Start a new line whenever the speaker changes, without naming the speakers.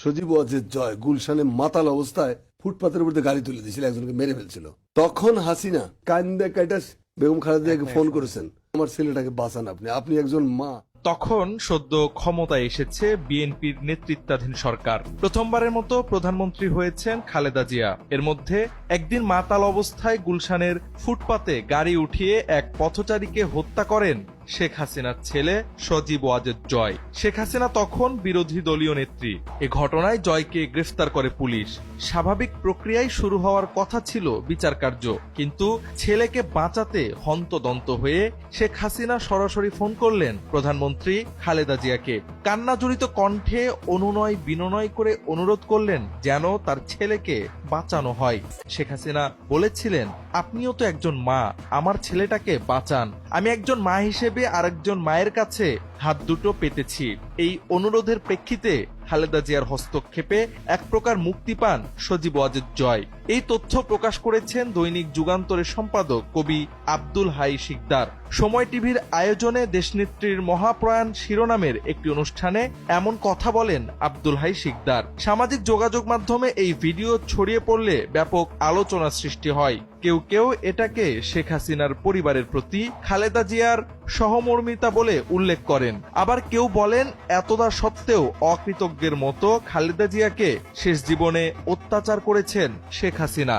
সজীব ওয়াজেদ জয় গুলশানে মাতাল অবস্থায় ফুটপাতের উপর গাড়ি তুলে দিয়েছিল, একজনকে মেরে ফেলছিল। তখন হাসিনা কান্দে কাইটা বেগম খালেদাকে ফোন করেছেন, আমার ছেলেটাকে বাঁচান, আপনি একজন মা।
তখন সদ্য ক্ষমতায় এসেছে বিএনপির নেতৃত্বাধীন সরকার। প্রথমবারের মতো প্রধানমন্ত্রী হয়েছেন খালেদা জিয়া। এর মধ্যে একদিন মাতাল অবস্থায় গুলশানের ফুটপাতে গাড়ি উঠিয়ে এক পথচারীকে হত্যা করেন শেখ হাসিনার ছেলে সজীব ওয়াজেদ জয়। শেখ হাসিনা তখন বিরোধী দলীয় নেত্রী। এ ঘটনায় জয়কে গ্রেফতার করে পুলিশ। স্বাভাবিক প্রক্রিয়ায় শুরু হওয়ার কথা ছিল বিচার কার্য, কিন্তু ছেলেকে বাঁচাতে হন্তদন্ত হয়ে শেখ হাসিনা সরাসরি ফোন করলেন প্রধানমন্ত্রী খালেদা জিয়াকে। কান্নাজড়িত কণ্ঠে অনুনয় বিনয় করে অনুরোধ করলেন যেন তার ছেলেকে বাঁচানো হয়। শেখ হাসিনা বলেছিলেন, আপনিও তো একজন মা, আমার ছেলেটাকে বাঁচান। আমি একজন মা হিসেবে আরেকজন মায়ের কাছে হাত দুটো পেতেছি। এই অনুরোধের প্রেক্ষিতে খালেদা জিয়ার হস্তক্ষেপে এক প্রকার মুক্তি পান সজীব ওয়াজেদ জয়। এই তথ্য প্রকাশ করেছেন দৈনিক যুগান্তরের সম্পাদক কবি আব্দুল হাই শিকদার। সময় টিভির আয়োজনে দেশনেত্রীর মহাপ্রয়াণ শিরোনামের একটি অনুষ্ঠানে এমন কথা বলেন আব্দুল হাই শিকদার। সামাজিক যোগাযোগ মাধ্যমে এই ভিডিও ছড়িয়ে পড়লে ব্যাপক আলোচনার সৃষ্টি হয়। কেউ কেউ এটাকে শেখ হাসিনার পরিবারের প্রতি খালেদা জিয়ার সহমর্মিতা বলে উল্লেখ করেন। আবার কেউ বলেন, এতদা সত্ত্বেও অকৃতজ্ঞের মতো খালেদা জিয়াকে শেষ জীবনে অত্যাচার করেছেন শেখ হাসিনা।